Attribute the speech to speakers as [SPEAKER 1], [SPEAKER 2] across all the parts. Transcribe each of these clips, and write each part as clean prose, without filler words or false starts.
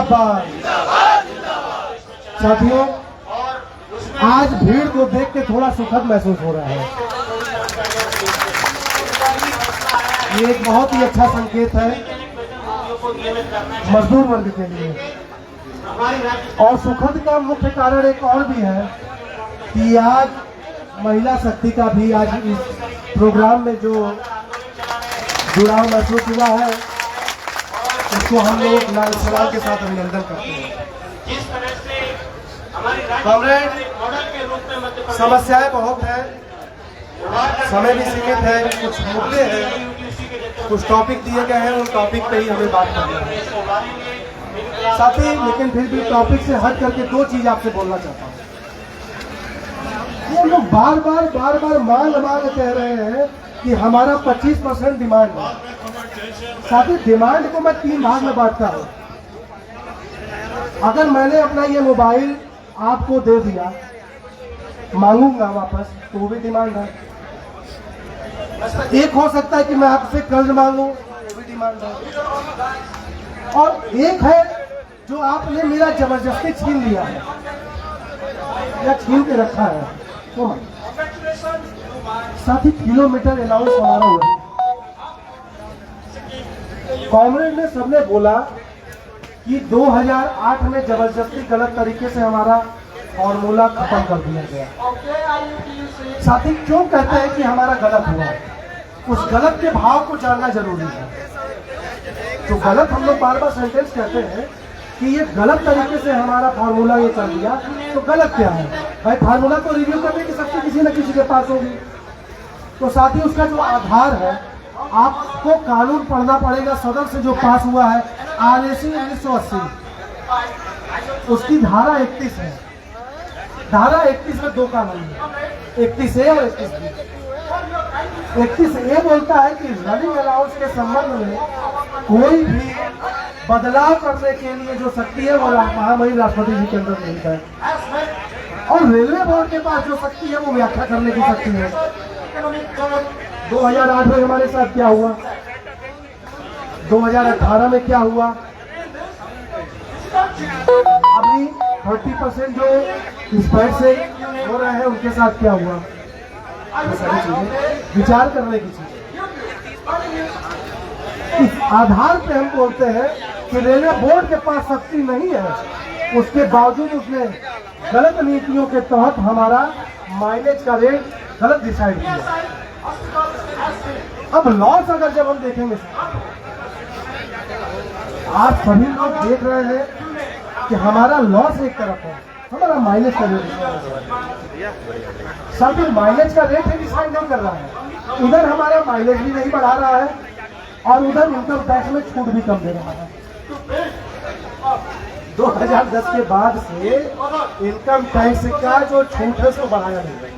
[SPEAKER 1] जिंदाबाद। साथियों, आज भीड़ को देख के थोड़ा सुखद महसूस हो रहा है। ये एक बहुत ही अच्छा संकेत है मजदूर वर्ग के लिए। और सुखद का मुख्य कारण एक और भी है कि आज महिला शक्ति का भी आज इस प्रोग्राम में जो जुड़ाव महसूस हुआ है, उसको हम लोग लाल सलाम के साथ अभिनंदन करते हैं। कॉमरेड, समस्याएं बहुत हैं, समय भी सीमित है, कुछ मुद्दे हैं, कुछ टॉपिक दिए गए हैं, उन टॉपिक पे ही हमें बात करना है साथी। लेकिन फिर भी टॉपिक से हट करके दो चीज आपसे बोलना चाहता हूँ। ये लोग बार बार मांग कह रहे हैं कि हमारा 25% डिमांड है। साथी, डिमांड को मैं 3 भाग में बांटता हूँ। अगर मैंने अपना ये मोबाइल आपको दे दिया, मांगूंगा वापस, तो वो भी डिमांड है। एक हो सकता है कि मैं आपसे कर्ज मांगू, वो भी डिमांड है। और एक है जो आपने मेरा जबरदस्ती छीन लिया है या छीन के रखा है, तो साथ ही किलोमीटर अलाउंस हमारा हुआ। कांग्रेस ने सबने बोला कि 2008 में जबरदस्ती गलत तरीके से हमारा फॉर्मूला खत्म कर दिया गया। साथी, क्यों कहते हैं कि हमारा गलत हुआ? उस गलत के भाव को जानना जरूरी है। जो गलत हम लोग बार सेंटेंस कहते हैं कि ये गलत तरीके से हमारा फार्मूला ये कर दिया, तो गलत क्या है भाई? फार्मूला को रिव्यू करने की शक्ति किसी न किसी के पास होगी। तो साथ ही उसका जो आधार है, आपको कानून पढ़ना पड़ेगा। सदन से जो पास हुआ है RAC 1980, उसकी धारा 31 है। धारा 31 में 2 कानून है, 31A और 31B। 31A बोलता है कि रनिंग अलाउंस के संबंध में कोई भी बदलाव करने के लिए जो शक्ति है वो महामहिम राष्ट्रपति जी के अंदर नहीं है। और रेलवे बोर्ड के पास जो शक्ति है वो व्याख्या करने की शक्ति है। 2008 में हमारे साथ क्या हुआ, 2018 में क्या हुआ, अभी 30% जो स्पीड से हो रहे हैं उनके साथ क्या हुआ। सारी चीजें विचार करने की चीजें। इस आधार पे हम बोलते हैं कि रेलवे बोर्ड के पास शक्ति नहीं है, उसके बावजूद उसने गलत नीतियों के तहत हमारा माइलेज का रेट गलत डिसाइड किया। अब लॉस अगर जब हम देखेंगे, आज सभी लोग देख रहे हैं कि हमारा लॉस एक तरफ है, हमारा माइलेज का रेट साथ ही माइलेज का रेट ही डिसाइड नहीं कर रहा है। उधर हमारा माइलेज भी नहीं बढ़ा रहा है और उधर इनकम टैक्स में छूट भी कम दे रहा है। 2010 के बाद से इनकम टैक्स का जो छूट है उसको बढ़ाया नहीं है।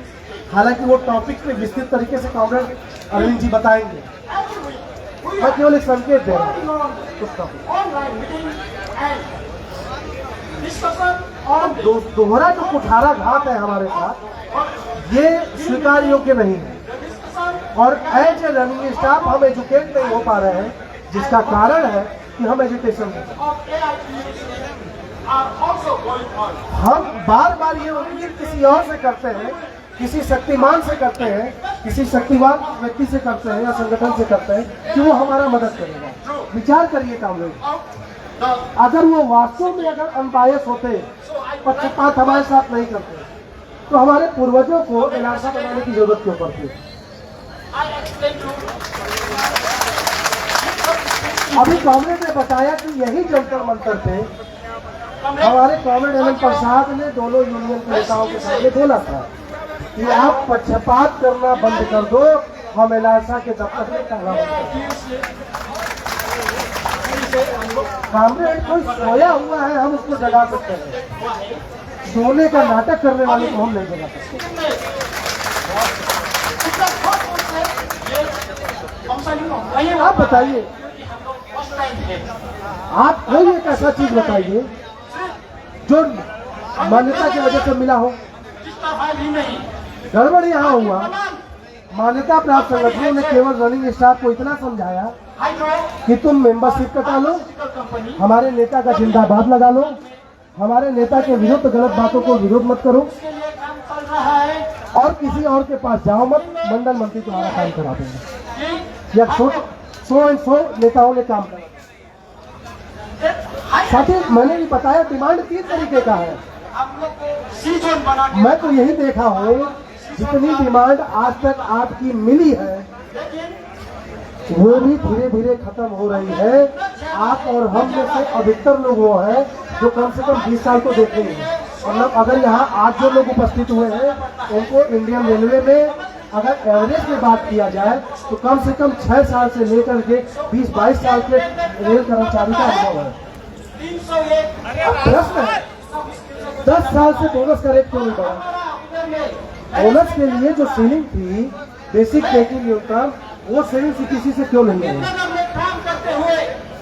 [SPEAKER 1] हालांकि वो टॉपिक पे विस्तृत तरीके से कॉमरेड अरविंद जी बताएंगे, मैं केवल एक संकेत दे रहा हूँ उस टॉपिक। और दोहरा जो कुठारा घात है हमारे साथ, ये स्वीकार योग्य नहीं है। और एज ए रनिंग स्टाफ हम एजुकेट नहीं हो पा रहे हैं, जिसका कारण है कि हम एजुकेशन में हम बार ये उम्मीद किसी और से करते हैं, किसी शक्तिमान से करते हैं, किसी शक्तिवान व्यक्ति से करते हैं या संगठन से करते हैं कि वो हमारा मदद करेगा। विचार करिए कामरेड, अगर वो वास्तव में अगर अनबायस होते, पक्षपात हमारे साथ नहीं करते, तो हमारे पूर्वजों को इलाका बनाने की जरूरत क्यों पड़ती? अभी कांग्रेस ने बताया कि यही जंतर मंतर पे हमारे कॉमरेड एम प्रसाद ने दोनों यूनियन के नेताओं के सामने बोला था कि आप पक्षपात करना बंद कर दो, हम इलाका के दफ्तर में ताला कांग्रेस कोई सोया हुआ है, हम उसको जगा सकते हैं। सोने का नाटक करने वाले को हम नहीं जगा सकते। आप बताइए, आप कोई एक ऐसा चीज बताइए जो मान्यता की वजह से मिला हो। गड़बड़ यहाँ हुआ, मान्यता प्राप्त संगठनों ने केवल रनिंग स्टाफ को इतना समझाया कि तुम मेंबरशिप कटा लो हमारे नेता का जिंदाबाद लगा लो, हमारे नेता के विरुद्ध गलत बातों को विरोध मत करो और किसी और के पास जाओ मत। मंडल मंत्री तुम्हारा काम करा देंगे। या 100 नेताओं ने काम करा। साथी मैंने भी बताया डिमांड 3 तरीके का है। मैं तो यही देखा हूँ जितनी डिमांड आज तक आपकी मिली है वो भी धीरे धीरे खत्म हो रही है। आप और हम में से अधिकतर लोग वो हैं जो कम से कम 20 साल को देखे हैं। मतलब अगर यहाँ आज जो लोग उपस्थित हुए हैं उनको इंडियन रेलवे में अगर एवरेज में बात किया जाए तो कम से कम 6 साल से लेकर के 20-22 साल के रेल कर्मचारी का अनुभव है। प्रश्न है 10 साल से बोनस का रेट क्यों नहीं बढ़ा? बोनस के लिए जो सीलिंग थी बेसिक पेकिंग न्यूनतम वो सेविंग किसी से क्यों नहीं है?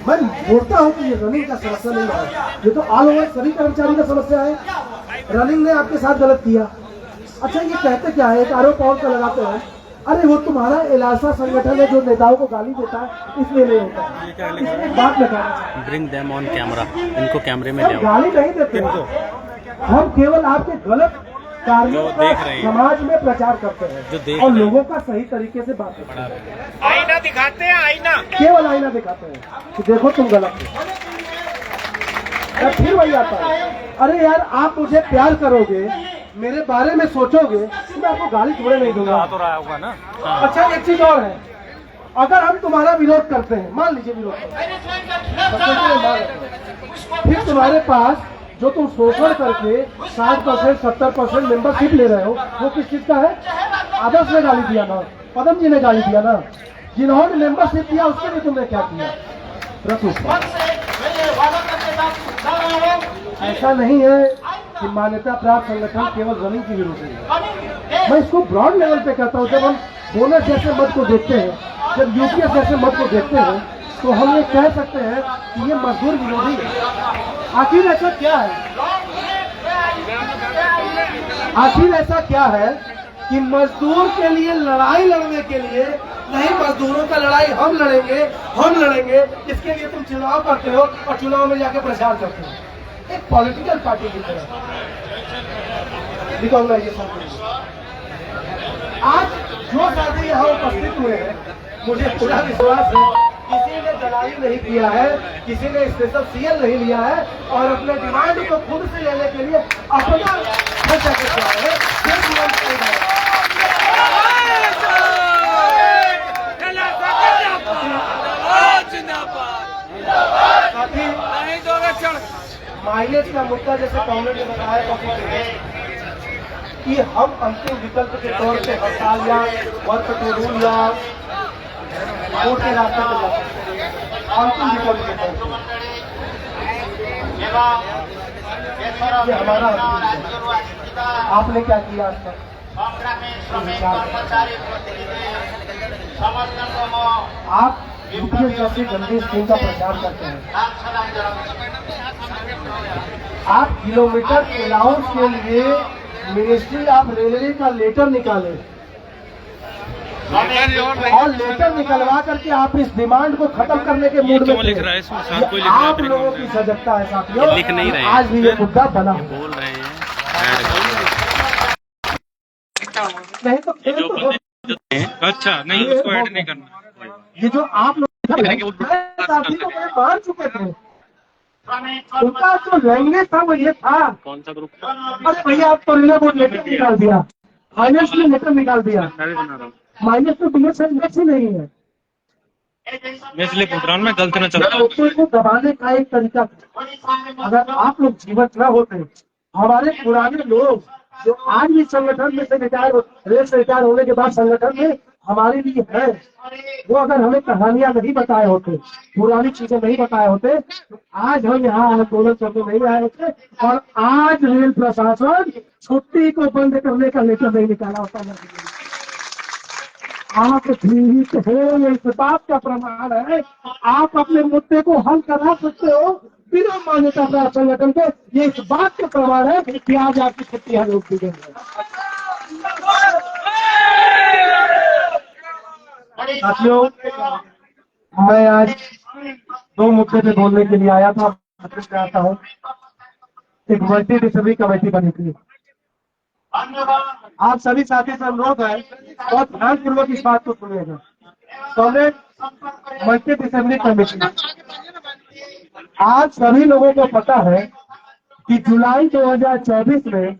[SPEAKER 1] मैं बोलता हूँ कि ये रनिंग का समस्या नहीं है, ये तो ऑल ओवर सभी कर्मचारी का समस्या है। रनिंग ने आपके साथ गलत किया। अच्छा ये कहते क्या है, एक आरोप और का लगाते हैं, अरे वो तुम्हारा एलासा संगठन है जो नेताओं को गाली देता है इसलिए नहीं होता है। बात लगाना
[SPEAKER 2] ब्रिंग देम ऑन कैमरा, इनको कैमरे में ले आओ।
[SPEAKER 1] गाली नहीं देते, हम केवल आपके गलत कार्यों का समाज में प्रचार करते हैं और लोगों का सही तरीके से बात करते हैं।
[SPEAKER 3] आईना दिखाते हैं, आईना
[SPEAKER 1] केवल आईना दिखाते हैं कि देखो तुम गलत हो। फिर वही आता है, अरे यार आप मुझे प्यार करोगे, मेरे बारे में सोचोगे तो मैं आपको गाली थोड़े नहीं दूंगा।
[SPEAKER 3] तो रहा होगा ना।
[SPEAKER 1] अच्छा एक चीज और है, अगर हम तुम्हारा विरोध करते हैं, मान लीजिए विरोध फिर तुम्हारे पास जो तुम शोषण करके 60% 70% मेंबरशिप ले रहे हो वो किस चीज का है? आदर्श ने गाली दिया ना, पदम जी ने गाली दिया ना, जिन्होंने मेंबरशिप दिया उसके लिए तुमने क्या किया? ऐसा नहीं है कि मान्यता प्राप्त संगठन केवल रनिंग की विरोधी है। मैं इसको ब्रॉड लेवल पे कहता हूँ। जब हम बोनस जैसे मत को देखते हैं, जब यूपीएस जैसे मत को देखते हैं तो हम ये कह सकते हैं कि ये मजदूर विरोधी है। आखिर ऐसा क्या है? आखिर ऐसा क्या है कि मजदूर के लिए लड़ाई लड़ने के लिए नहीं, मजदूरों का लड़ाई हम लड़ेंगे इसके लिए तुम चुनाव करते हो और चुनाव में जाके प्रचार करते हो एक पॉलिटिकल पार्टी की तरह रिकॉग्नाइजेशन के लिए। आज जो साथी यहाँ उपस्थित हुए हैं मुझे पूरा विश्वास है किसी ने दलाली नहीं किया है, किसी ने स्पेशल सीएल नहीं लिया है और अपने डिमांड को खुद से लेने के लिए अपना खर्चा किया है। माइलेज का मुद्दा जैसे कांग्रेस ने बताया कि हम अंतिम विकल्प के तौर पे हड़ताल या वर्क टू रूल या कोर्ट के रास्ते पर जा सकते हैं। अंतिम विकल्प के तौर पर ये हमारा आपने क्या किया आज तक? आप यूपीएस जैसे गंदे स्कीम का प्रचार करते हैं। आप किलोमीटर अलाउंस के लिए मिनिस्ट्री ऑफ रेलवे का लेटर निकाले और लेटर निकलवा करके आप इस डिमांड को खत्म करने के मूड में लिख रहा है। आप लोगों की सजगता है साथियों,
[SPEAKER 2] लिख नहीं रहे,
[SPEAKER 1] आज भी ये मुद्दा बना
[SPEAKER 2] बोल रहे हैं
[SPEAKER 1] नहीं तो
[SPEAKER 3] अच्छा नहीं, उसको ऐड नहीं करना।
[SPEAKER 1] ये जो आप लोग साथी को मैंने मार चुके थे, उनका जो लैंग्वेज था वो ये था,
[SPEAKER 2] कौन सा ग्रुप?
[SPEAKER 1] अरे भैया आप तो लेटर निकाल दिया, फाइनेंस में लेटर निकाल दिया, माइनस तो बीएस ही नहीं है।
[SPEAKER 3] मैं इसलिए पूछ रहा हूँ, मैं गलत न चलता हूँ।
[SPEAKER 1] को दबाने का एक तरीका, अगर आप लोग जीवित न होते, हमारे पुराने लोग जो आज भी संगठन में से रिटायर होने के बाद संगठन में हमारे लिए है, वो अगर हमें कहानियां नहीं बताए होते, पुरानी चीजें नहीं बताए होते तो आज हम यहाँ आंदोलन करने नहीं आए होते और आज रेल प्रशासन छुट्टी को बंद करने का लेटर नहीं निकाला होता। आप ठीक है, इस बात का प्रमाण है आप अपने मुद्दे को हल करा सकते हो बिना मान्यता प्राप्त संगठन के। ये इस बात का प्रमाण है कि आज आपकी छुट्टियां रोक दी गई है। साथियों, मैं आज दो मुद्दे पे बोलने के लिए आया था। आता हूँ, एक मल्टी डिसिप्लिनरी कमेटी बनी थी। आप सभी साथी से अनुरोध है, बहुत ध्यानपूर्वक इस बात को सुनिएगा। कॉलेज मल्टी डिसिप्लिनरी कमेटी, आज सभी लोगों को पता है कि जुलाई 2024 में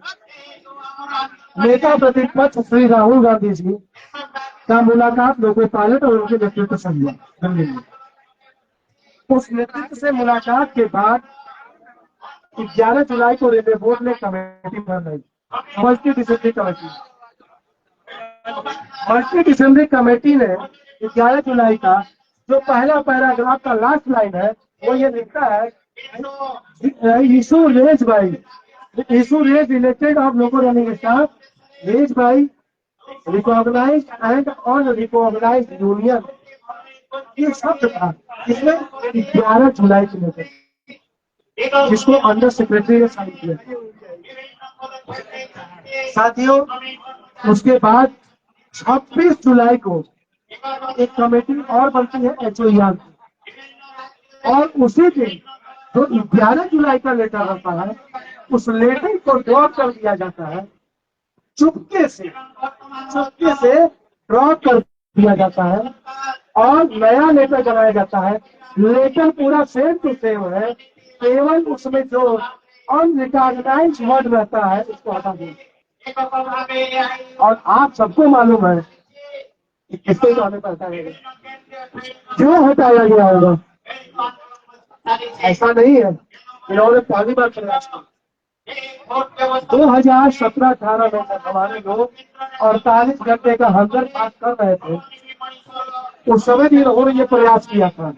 [SPEAKER 1] नेता प्रतिपक्ष श्री राहुल गांधी जी का मुलाकात लोको पायलट और उनके नेतृत्व से हुआ दिल्ली में। उस नेतृत्व से मुलाकात के बाद 11 जुलाई को रेलवे बोर्ड ने कमेटी बनाई, multi disciplinary committee. Multi disciplinary committee ने 11 जुलाई का जो पहला पैराग्राफ का लास्ट लाइन है, वो ये लिखता है, issue raise by elected of loco running staff raise by recognised and unrecognised union. ये शब्द था इसमें 11 जुलाई को लेकर, जिसको अंडर सेक्रेटरी ने साइन किया। साथियों, उसके बाद 26 जुलाई को एक कमेटी और बनती है HOER की, और उसी दिन जो 11 जुलाई का लेटर रहता है, उस लेटर को ड्रॉप कर दिया जाता है, चुपके से ड्रॉप कर दिया जाता है और नया लेटर बनाया जाता है। लेटर पूरा सेम टू सेम है, केवल उसमें जो अनरिकॉग्नाइज्ड वर्ड रहता है उसको हटा दिया। और आप सबको मालूम है कि किसको हमें पता है क्यों हटाया गया होगा। ऐसा नहीं है, इन्होंने पहली बार प्रयास किया। 2017-18 में हमारे लोग 48 घंटे का हंगर पास कर रहे थे, उस समय भी इन्होंने ये प्रयास किया था,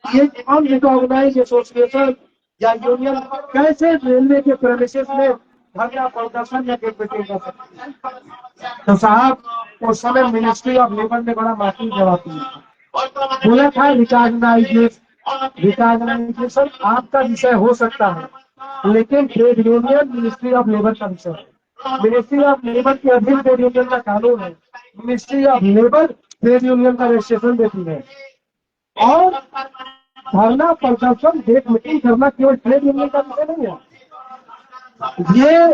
[SPEAKER 1] ये अनरिकॉग्नाइज्ड एसोसिएशन या यूनियन कैसे रेलवे के प्रेमिसेस में धरना प्रदर्शन या एक्टिविटी कर सकते हैं। तो साहब, उस समय मिनिस्ट्री ऑफ लेबर ने बड़ा माफी जवाब दिया, बोला था रिकॉग्नाइजेशन आपका विषय हो सकता है, लेकिन trade union ministry of labour का विषय है। मिनिस्ट्री ऑफ लेबर के अधीन ट्रेड यूनियन का कानून है। Ministry of labour trade union का रजिस्ट्रेशन देती है, और धरना प्रदर्शन डेट मीटिंग करना केवल ट्रेड यूनियन का विषय नहीं है, ये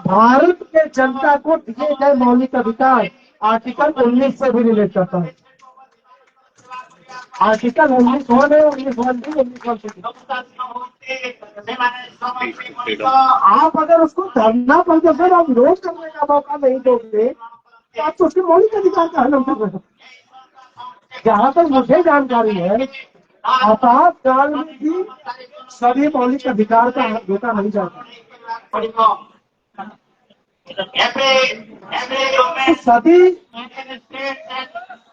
[SPEAKER 1] भारत के जनता को दिए गए मौलिक अधिकार आर्टिकल 19 से भी रिलेट करता है। आर्टिकल 19(1) है, 19(1) भी, 19(1) आप अगर उसको धरना प्रदर्शन और विरोध करने का मौका नहीं दोगे तो आप तो उसके मौलिक अधिकार का हनन कर रहे हो। जहां तक मुझे जानकारी है, आपातकाल में भी सभी मौलिक अधिकार का हक देखा नहीं जाता। सभी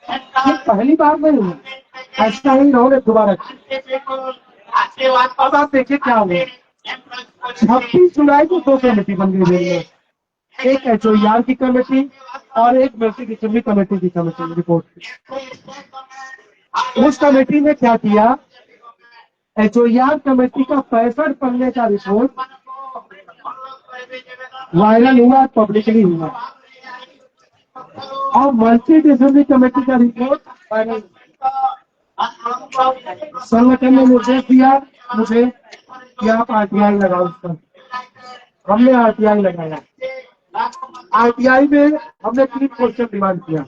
[SPEAKER 1] ये पहली बार नहीं है, ऐसा ही इन्होंने दोबारा किया। अब आप देखिए क्या हुआ। 26 जुलाई को 2 कमेटी बन गई है, एक HOER की कमेटी और एक मल्टी डिसिप्लिनरी कमेटी की कमेटी रिपोर्ट की। उस कमेटी ने क्या किया, HOER कमेटी का 65 पन्ने का रिपोर्ट वायरल हुआ, पब्लिकली हुआ, और मल्टी डिसिप्लिनरी कमेटी का रिपोर्ट वायरल। संगठन ने निर्देश दिया मुझे कि आप RTI लगाओ उस पर। हमने RTI लगाया। RTI में हमने 3 क्वेश्चन डिमांड किया।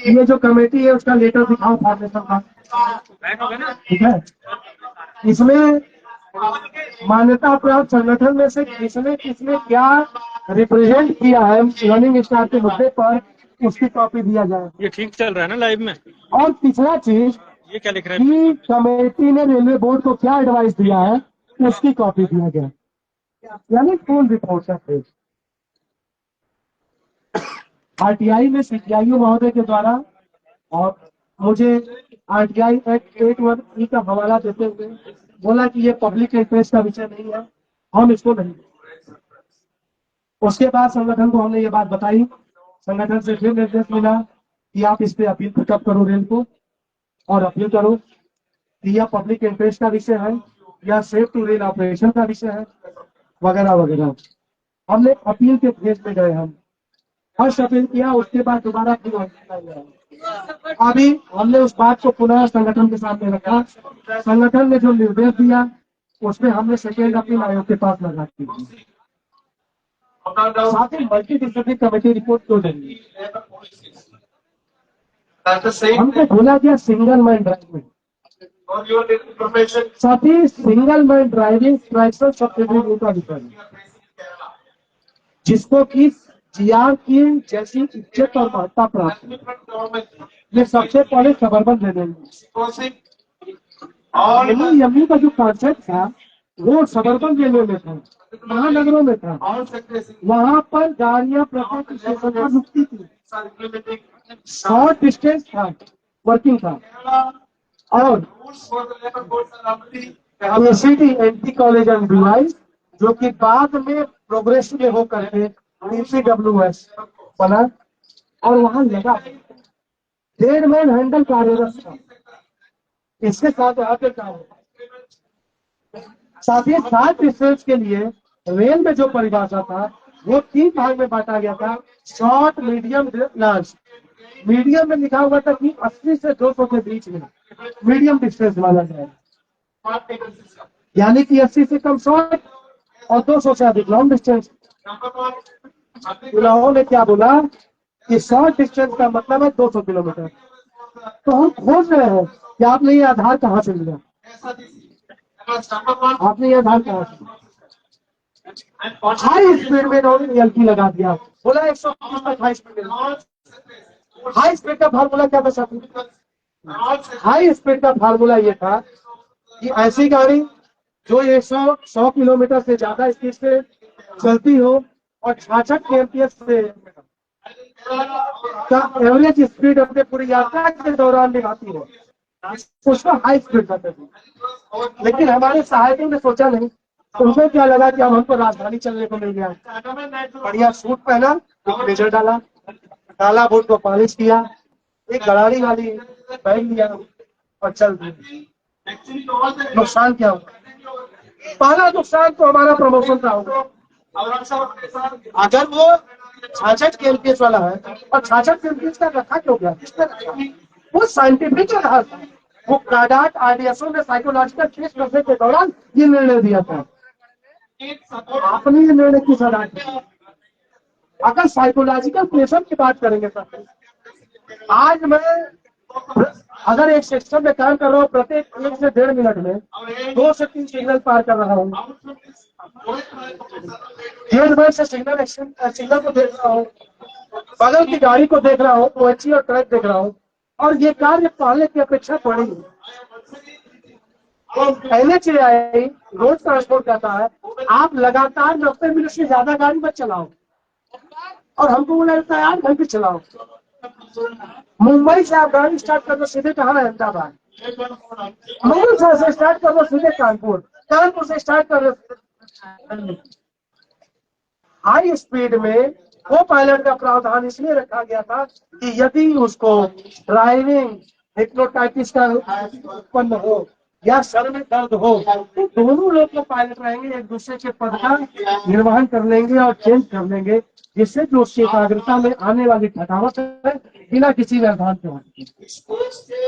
[SPEAKER 1] ये जो कमेटी है उसका लेटर दिखाओ फाउंडेशन का, ठीक है। इसमें मान्यता प्राप्त संगठन में से किसने किसने क्या रिप्रेजेंट किया है रनिंग स्टाफ के मुद्दे पर, उसकी कॉपी दिया जाए।
[SPEAKER 3] ये ठीक चल रहा है ना लाइव में?
[SPEAKER 1] और तीसरा चीज,
[SPEAKER 3] ये क्या लिख रहे
[SPEAKER 1] कि कमेटी ने रेलवे बोर्ड को क्या एडवाइस दिया है, उसकी कॉपी दिया गया, यानी फुल रिपोर्ट है। RTI में CTIU महोदय के द्वारा और मुझे RTI एक्ट 81E का हवाला देते हुए बोला कि ये पब्लिक इंटरेस्ट का विषय नहीं है, हम इसको नहीं। उसके बाद संगठन को हमने ये बात बताई, संगठन से फिर निर्देश मिला कि आप इस पे अपील पिकअप करो रेल को, और अपील करो कि यह पब्लिक इंटरेस्ट का विषय है या सेफ टू रेल ऑपरेशन का विषय है, वगैरह वगैरह। हमने अपील के फेज में गए, हम फर्स्ट अपील किया, उसके बाद दोबारा फिर अभी हमने उस बात को पुनः संगठन के सामने रखा। संगठन ने जो निर्देश दिया उसमें हमने सेकेंड अपील आयोग के पास लगा दी। साथ ही मल्टी डिसिप्लिनरी कमेटी रिपोर्ट क्यों देंगी? हमको बोला गया सिंगल मैन ड्राइविंग, साथ ही सिंगल मैन ड्राइविंग ट्राइसल सब्सिडी का विषय जिसको कि जीआर की जैसी इज्जत और महत्ता प्राप्त है, ये सबसे पहले सबर्बन दे देंगे। और यमी का जो कॉन्सेप्ट था वो सबर्बन रेलवे में था, महानगरों में था, वहां पर गाड़ियां प्रत्येक स्टेशन पर रुकती थी, शॉर्ट डिस्टेंस था, वर्किंग था। और ACT anti college and device जो कि बाद में प्रोग्रेस में होकर के TCWS बना और वहां लगा 1.5 मैन हैंडल कार्यरत था। इसके साथ यहाँ पे काम साथ ही 7 डिस्टेंस के लिए रेल में जो परिभाषा था वो 3 भाग में बांटा गया था, शॉर्ट मीडियम लार्ज। मीडियम में लिखा हुआ था कि 80 से 200 के बीच में मीडियम डिस्टेंस माना जाए, यानी कि 80 से कम शॉर्ट और 200 से अधिक लॉन्ग डिस्टेंस। उन्होंने क्या बोला कि शॉर्ट डिस्टेंस का मतलब है 200 किलोमीटर। तो हम खोज रहे हैं कि आपने ये आधार कहाँ से लिया, आपने ये आधार कहाँ से लिया? हाई स्पीड में इन्होंने एलपी लगा दिया, बोला 130 तक हाई स्पीड। हाई स्पीड का फार्मूला क्या था साथी? हाई स्पीड का फार्मूला ये था कि ऐसी गाड़ी जो 100 किलोमीटर से ज्यादा स्पीड से चलती हो और 66 kmph से का एवरेज स्पीड अपने पूरी यात्रा के दौरान दिखाती हो, उसको हाई स्पीड कहते थे। लेकिन हमारे सहायकों ने सोचा नहीं, उनको क्या लगा कि अब हमको राजधानी चलने को मिल गया। बढ़िया सूट पहना, एक ब्लेजर डाला, काला बूट को पॉलिश किया, एक गरारी वाली पहन लिया और चल दिए। नुकसान क्या होगा? पहला नुकसान तो हमारा प्रमोशन का होगा। अगर वो 66 kmph वाला है और 66 kmph का रखा क्यों गया? वो साइंटिफिक आधार था, वो काडाट आरडीएसओ ने साइकोलॉजिकल टेस्ट करने के दौरान ये निर्णय दिया था। आपने ये निर्णय किस आधार पर? अगर साइकोलॉजिकल प्रेशर की बात करेंगे सर, आज मैं अगर एक सेक्शन में काम कर रहा हूँ, प्रत्येक 1 से 1.5 मिनट में 2 से 3 सिग्नल पार कर रहा हूँ, 1.5 मिनट से सिग्नल को देख रहा हूँ, बगल की गाड़ी को देख रहा हूँ, OHE और ट्रक देख रहा हूँ, और ये कार्य पहले की अपेक्षा बड़ी है। NHAI रोड ट्रांसपोर्ट कहता है आप लगातार 90 मिनट से ज्यादा गाड़ी मत चलाओ, और हमको बोला जाता है 8 घंटे चलाओ। मुंबई से आप गाड़ी स्टार्ट कर दो, सीधे कहाँ है? अहमदाबाद। मुंबई से स्टार्ट कर दो, सीधे कानपुर। कानपुर से स्टार्ट कर दो। हाई स्पीड में को पायलट का प्रावधान इसलिए रखा गया था कि यदि उसको ड्राइविंग हिप्नोटाइटिस का उत्पन्न हो या सर में दर्द हो तो दोनों लोग जो पायलट रहेंगे एक दूसरे के पद का निर्वहन कर लेंगे और चेंज कर लेंगे, जिससे जो उसकी एकाग्रता में आने वाली थकावट है बिना किसी व्यवधान के होगी।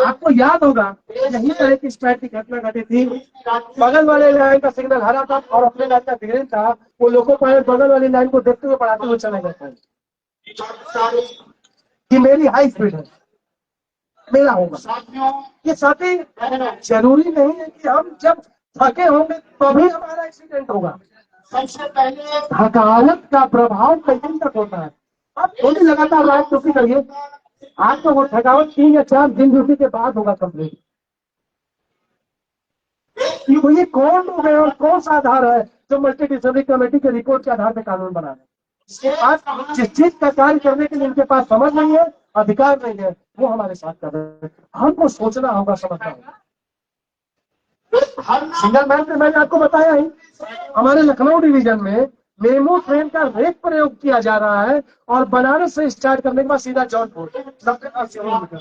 [SPEAKER 1] आपको याद होगा यही तरह की स्ट्राइक की घटना घटी थी, बगल वाले लाइन का सिग्नल हरा था और अपने लाइन का ग्रीन था, वो लोको पायलट बगल वाली लाइन को देखते हुए बढ़ाते हुए चले गए थे कि मेरी हाई स्पीड है, मेरा होगा। ये साथी जरूरी नहीं है कि हम जब थके होंगे तभी हमारा एक्सीडेंट होगा। सबसे पहले थकावट का प्रभाव कई दिन तक होता है। आप थोड़ी लगातार रात ड्यूटी करिए, आज तो वो थकावट 3 या 4 दिन ड्यूटी के बाद होगा कंप्लीट। ये कौन हो गए और कौन सा आधार है जो मल्टी डिसिप्लिनरी कमेटी के रिपोर्ट के आधार पर कानून बना रहे? आज जिस चीज का कार्य करने के लिए इनके पास समझ नहीं है, अधिकार नहीं है, वो हमारे साथ कर रहे हैं। हमको सोचना होगा, समझना होगा। सिंगल मैन पे मैंने आपको बताया ही, हमारे लखनऊ डिवीजन में मेमो ट्रेन का रेक प्रयोग किया जा रहा है और बनारस से स्टार्ट करने के बाद सीधा जौनपुर, 80 किलोमीटर,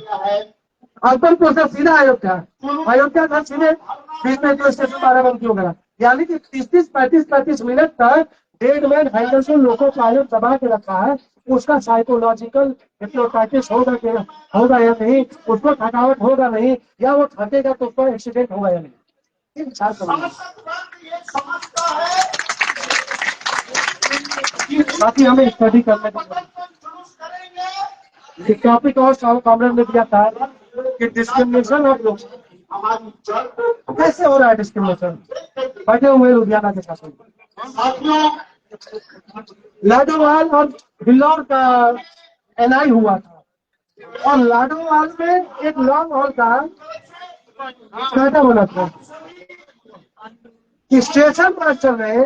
[SPEAKER 1] अकबरपुर से सीधा अयोध्या, अयोध्या था सीधे बीच में जो स्टेशन बाराबंकी हो गया, यानी कि 30-35 मिनट तक dead man Henderson loco pilot दबा के रखा है, उसका साइकोलॉजिकल हिप्नोटाइटिस होगा या नहीं, उसको थकावट होगा नहीं, या वो थकेगा तो उसको एक्सीडेंट होगा या नहीं, ये विचार करेंगे। बाकी हमें स्टडी करने की टॉपिक और कॉमरेड ने दिया था कि डिस्क्रिमिनेशन ऑफ लोग कैसे हो रहा है। डिस्क्रिमिनेशन बैठे हुए लुधियाना के शासन लाडोवाल और हिल्लौर का एनआई हुआ था, और लाडोवाल में एक लॉन्ग हॉल का कायदा बना था। स्टेशन मास्टर ने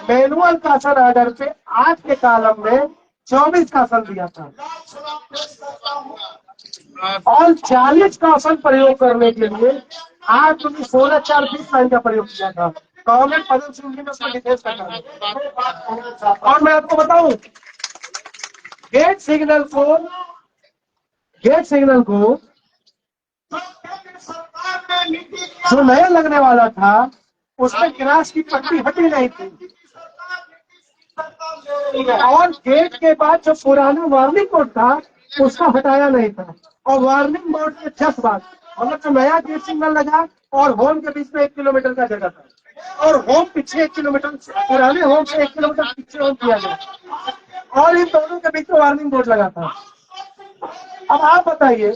[SPEAKER 1] मैनुअल कासन ऑर्डर पे 8 के कॉलम में 24 कासन दिया था, और 40 कासन प्रयोग करने के लिए 8 16 4 20 लाइन का प्रयोग किया था। गवर्नमेंट पदम सिंह में उसका डिटेल्स करता है। और मैं आपको बताऊं, गेट सिग्नल को जो नया लगने वाला था उसमें गिलास की पट्टी हटी नहीं थी, और गेट के बाद जो पुराना वार्निंग बोर्ड था उसका हटाया नहीं था, और वार्निंग बोर्ड के जस्ट बाद मतलब जो नया गेट सिग्नल लगा और होम के बीच में 1 किलोमीटर का जगह था, और होम पीछे 1 किलोमीटर, पुराने होम से 1 किलोमीटर पीछे होम किया गया, और इन दोनों के बीच में वार्निंग बोर्ड लगा था। अब आप बताइए,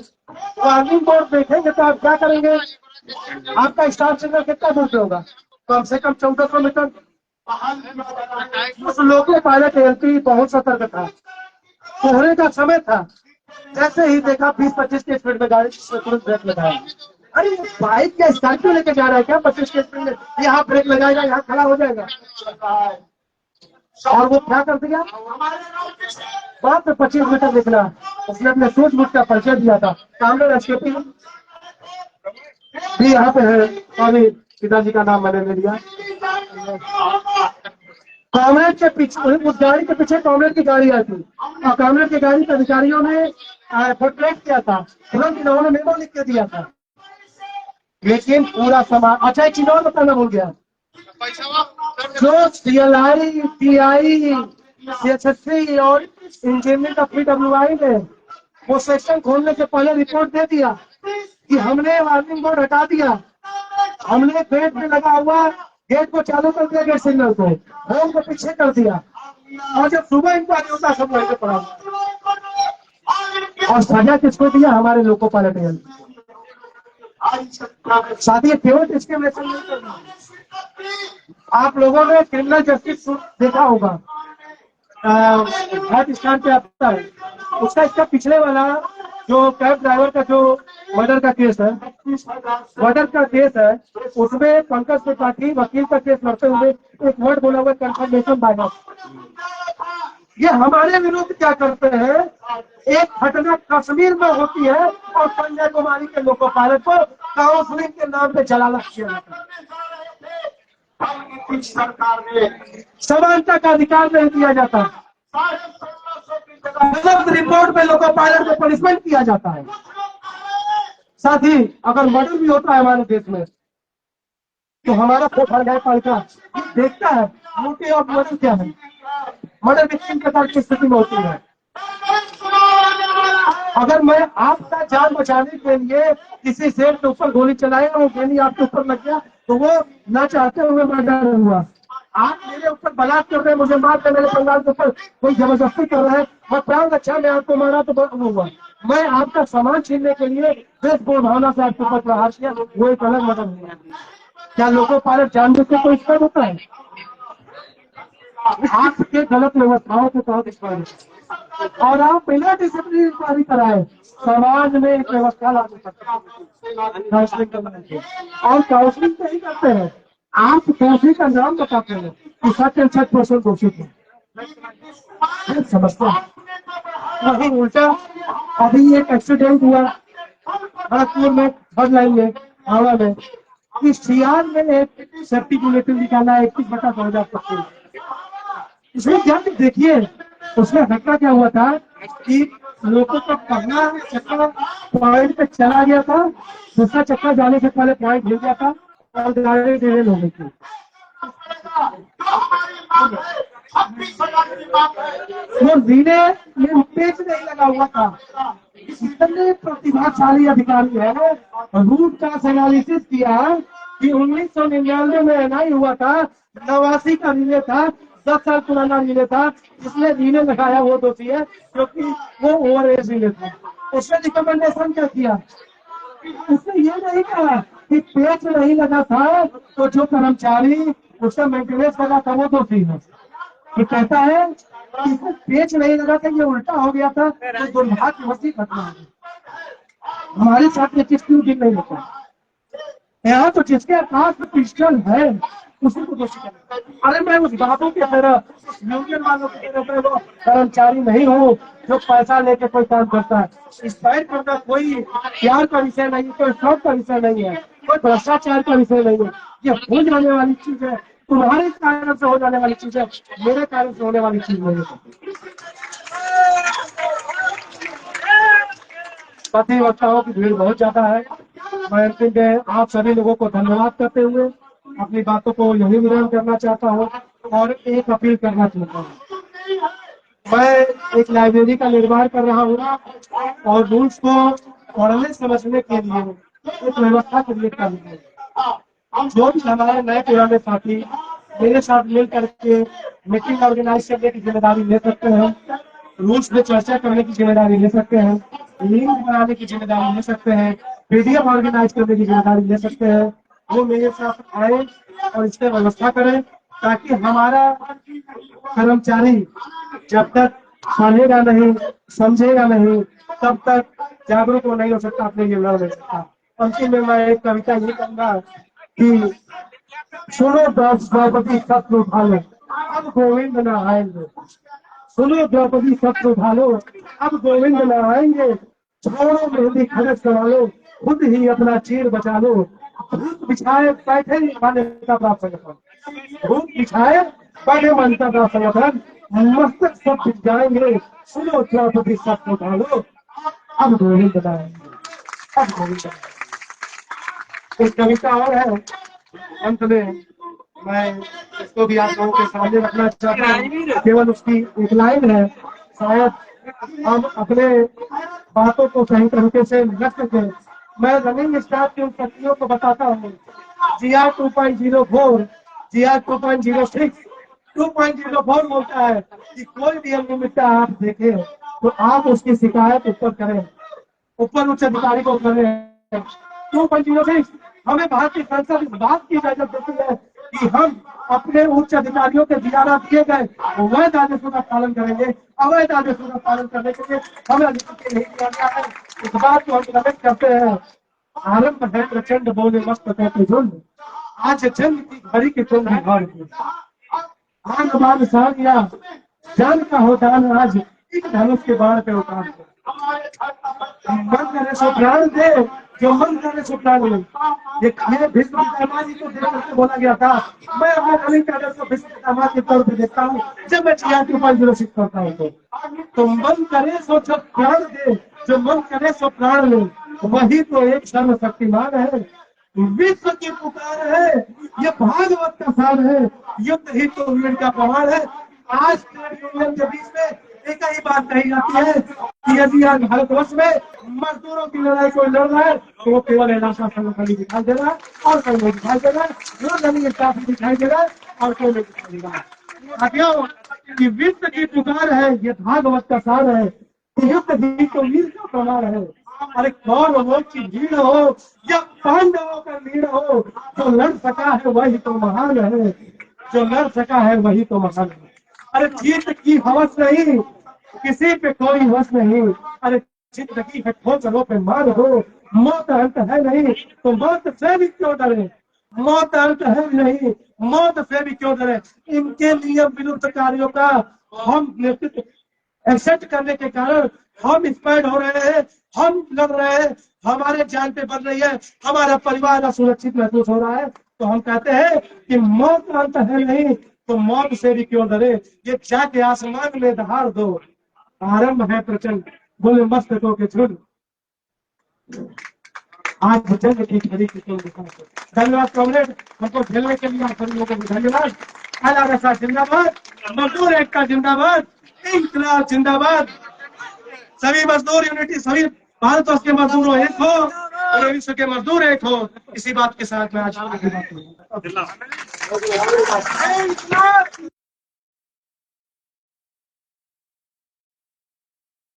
[SPEAKER 1] वार्निंग बोर्ड देखेंगे तो आप क्या करेंगे? आपका स्टाफ सिग्नल कितना दूर से होगा? कम से कम 1400 मीटर। उस लोको पायलट एलपी बहुत सतर्क था, कोहरे का समय था, जैसे ही देखा 20-25 के स्पीड में गाड़ी तुरंत ब्रेक लगाया। अरे बाइक या स्कॉर्पियो लेके जा रहा है क्या 25 के स्पीड में? यहाँ ब्रेक लगाएगा, यहाँ खड़ा हो जाएगा, और वो क्या कर दिया, मात्र 25 मीटर निकला। उसने अपने सूझबूझ का परिचय दिया था। कामरेड एसकेपी भी यहाँ पे है, सॉरी पिताजी का नाम मैंने ले लिया। कामरेड के पीछे, उस गाड़ी के पीछे कामरेड की गाड़ी आई थी, और कामरेड की गाड़ी के अधिकारियों ने फोटोग्राफ किया था, तुरंत इन्होंने मेमो लिख के दिया था, लेकिन पूरा सामान। अच्छा एक चीज और बताना भूल गया, जो CLI, TI, CHSC और इंजीनियर का PWI ने वो सेक्शन खोलने से पहले रिपोर्ट दे दिया कि हमने वार्निंग बोर्ड हटा दिया, हमने गेट में लगा हुआ गेट को चालू कर दिया, गेट सिग्नल को होम को पीछे कर दिया, और जब सुबह इंक्वायरी होता सब वहीं पे पड़ा। और सजा किसको दिया? हमारे लोको पायलट ने। शादी केवल डिस्क्रिमिनेशन नहीं करना। आप लोगों ने क्रिमिनल जस्टिस देखा होगा, घाट स्टैंड पे आता है उसका, इसका पिछले वाला जो कैब ड्राइवर का जो मर्डर का केस है, उसमें पंकज त्रिपाठी वकील का केस लड़ते हुए एक वर्ड बोला हुआ, कंफर्मेशन बायस। ये हमारे विरुद्ध क्या करते हैं? एक घटना कश्मीर में होती है और संजय कुमारी के लोको पायलट को काउंसलिंग के नाम पे जलाल किया जाता है। सरकार ने समानता का अधिकार नहीं दिया जाता, गलत रिपोर्ट पे लोको पायलट को पनिशमेंट किया जाता है। साथ ही अगर मर्डर भी होता है हमारे देश में तो हमारा पालिका देखता है मोटिव और मर्डर क्या है, मर्डर भी 3 प्रकार की स्थिति में होती है। अगर मैं आपका जान बचाने के लिए किसी शेर के ऊपर गोली चलाया, वो गोली आपके ऊपर लग गया तो वो न चाहते हुए मर्डर हुआ। आप मेरे ऊपर बलात्कार कर रहे हैं, मुझे मार कर मेरे परिवार के ऊपर कोई जबरदस्ती कर रहा है, मैं प्राण रक्षा में आपको मारा तो हुआ। मैं आपका सामान छीनने के लिए देशपूर्ण भावना से आपके ऊपर प्रहार किया, वो एक अलग मर्डर हुआ। क्या लोको पायलट जानबूझ के कोई इसका होता है? आपके गलत व्यवस्थाओं के तहत इस और आप बिना डिसिप्लिन इंक्वायरी कराए समाज में एक व्यवस्था लागू करते हैं काउंसलिंग करने, और काउंसलिंग तो ही करते हैं, आप दोषी का नाम बताते हैं कि 60% दोषित है, समझते हैं। वही उल्टा अभी एक एक्सीडेंट हुआ भरतपुर में, थर्ड लाइन में, हावड़ा में, इस सीआर में एक सेफ्टी बुलेटिन निकाला 21/2025। इसमें क्या देखिए, उसमें घटना क्या हुआ था कि लोगों का पहला चक्का पॉइंट पे चला गया था, दूसरा चक्का जाने से पहले पॉइंट हिल गया था और गाड़ी डिरेल हो गई थी। वो जीने में पेच नहीं लगा हुआ था। इतने प्रतिभाशाली अधिकारी है, रूट का एनालिसिस किया कि 1999 में एनआई हुआ था, 89 का रिले था, 10 साल पुराना रिले था। इसने रिले लगाया वो दोषी है क्योंकि वो ओवर एज रिले था। उसने रिकमेंडेशन क्या किया? उसने ये नहीं कहा कि पेच नहीं लगा था तो जो कर्मचारी उसका मेंटेनेंस लगा था वो दोषी है। ये कहता है कि इसमें पेच नहीं लगा था, ये उल्टा हो गया था, तो दुर्भाग्यवश घटना है। हमारे साथ ये चीज क्यों नहीं होता? यहाँ तो जिसके पास पिस्टल है उसी को दोषी करना। अरे मैं उस बाबू की तरह, उस यूनियन वालों की तरह मैं वो कर्मचारी नहीं हूँ जो पैसा लेके कोई काम करता है। इस फाइट करना कोई प्यार का विषय नहीं, कोई शौक का विषय नहीं है, कोई भ्रष्टाचार का विषय नहीं है। ये हो जाने वाली चीज है, तुम्हारे कारण से हो जाने वाली चीज है, मेरे कारण से होने वाली चीज नहीं है। पति वक्ताओं की भीड़ बहुत ज्यादा है। मैं अंतिम में आप सभी लोगों को धन्यवाद करते हुए अपनी बातों को यही विराम करना चाहता हूँ और एक अपील करना चाहता हूँ। मैं एक लाइब्रेरी का निर्माण कर रहा हूँ और रूल्स को पढ़ने समझने के लिए एक व्यवस्था क्रिएट कर रही हूँ। जो भी हमारे नए पुराने साथी मेरे साथ मिल करके मीटिंग ऑर्गेनाइज करने की जिम्मेदारी ले सकते हैं, रूल्स पे चर्चा करने की जिम्मेदारी ले सकते हैं, लिंक बनाने की जिम्मेदारी ले सकते हैं, पीडीएफ ऑर्गेनाइज करने की जिम्मेदारी ले सकते हैं। वो मेरे साथ आए और इसकी व्यवस्था करें ताकि हमारा कर्मचारी जब तक पढ़ेगा नहीं, समझेगा नहीं, तब तक जागरूक नहीं हो सकता, अपने लिए लड़ नहीं सकता। अंतिम में मैं एक कविता ये कहूंगा कि सुनो द्रौपदी शत्रु भालो, अब गोविंद न आएंगे। सुनो द्रौपदी शत्रु भालो, अब गोविंद न आएंगे। छोड़ो मेहंदी खड़क संभालो, खुद ही अपना चीर बचा लो। भूत बिछाए बैठे मान्यता प्राप्त संगठन, भूत बिछाए बैठे मान्यता प्राप्त संगठन, मस्तक सब बिछ जाएंगे। सुनो द्रौपदी शत्रु भालो, अब गोविंद न आएंगे, अब गोविंद न आएंगे। एक कविता और है, अंत में मैं इसको भी आप लोगों के सामने रखना चाहता हूँ। केवल उसकी एक लाइन है, शायद हम अपने बातों को सही तरीके से रख सकें। मैं रनिंग स्टाफ के उन साथियों को बताता हूँ, GR 2.04, GR 2.06, 2.04 बोलता है कि कोई भी अनियमितता आप देखें तो आप उसकी शिकायत ऊपर करें, ऊपर उच्च अधिकारी को करें। 2.06 हमें भारतीय संसद इस बात की इजाजत देती है कि हम अपने उच्च अधिकारियों के द्वारा दिए गए वैध आदेशों का पालन करेंगे। अवैध आदेशों का पालन करने के लिए हमें अधिकार नहीं दिया गया है। इस बात को हम कमेंट करते हैं। आरंभ है प्रचंड बोले मस्त कहते झुंड, आज जंग की घड़ी के तुम भी घर आन बान सारिया, जान का हो दान आज एक धनुष के बाण पे उतार दो। मन करे सो प्राण दे, जो मन करे सो प्राण ले। ये भीष्म पितामह जी को देख करके बोला गया था। मैं अपने रनिंग कैडर को भीष्म पितामह के तौर पर देखता हूँ जब मैं GR 2.06 करता हूँ। तो मन करे सो जब प्राण दे, जो मन करे सो प्राण ले, वही तो एक सर्वशक्तिमान है। विश्व की पुकार है, ये भागवत का सार है, युद्ध ही तो वीर का प्रमाण है। आज यूनियन के बीच में एक ही बात कही जाती है कि यदि आज भारतवर्ष में मजदूरों की लड़ाई कोई लड़ रहा है तो वो केवल एनाशा संगठन दिखाई दे रहा है और कोई नहीं दिखाई दे रहा है, वो रनिंग स्टाफ दिखाई दे रहा है और कोई नहीं दिखाई दे रहा है। साथियों, कि विश्व की पुकार है, ये भागवत का सार है, युद्ध ही तो वीर का प्रमाण है। अरे कौरवों की भीड़ हो या पांडवों का वीर हो, जो लड़ सका है वही तो महान है, जो लड़ सका है वही तो महान है। अरे जीत की हवस नहीं, किसी पे कोई वश नहीं। अरे जिंदगी है ठोकरों पे मार हो, मौत अंत है नहीं तो मौत से भी क्यों डरे, मौत अंत है नहीं, मौत से भी क्यों डरे। इनके नियम विरुद्ध कार्यों का हम नेतृत्व एक्सेप्ट करने के कारण हम इंस्पायर्ड हो रहे हैं, हम लड़ रहे हैं, हमारे जान पे बन रही है, हमारा परिवार असुरक्षित महसूस हो रहा है। तो हम कहते हैं कि मौत अंत है नहीं तो मौत से भी क्यों डरे, ये जाके आसमान में दहाड़ दो। आरंभ है प्रचंड बोले मस्तकों के झुंड, आज जंग की घड़ी की तुम दिखा दो। धन्यवाद कॉमरेड, हमको झेलने के लिए आप सभी लोगों को धन्यवाद। आला रसा जिंदाबाद, मजदूर एकता जिंदाबाद, इंकलाब जिंदाबाद। सभी मजदूर यूनिटी, सभी भारतवर्ष के मजदूरों एक हो और विश्व के मजदूर एक हो। इसी बात के साथ मैं आज की बात करूंगा।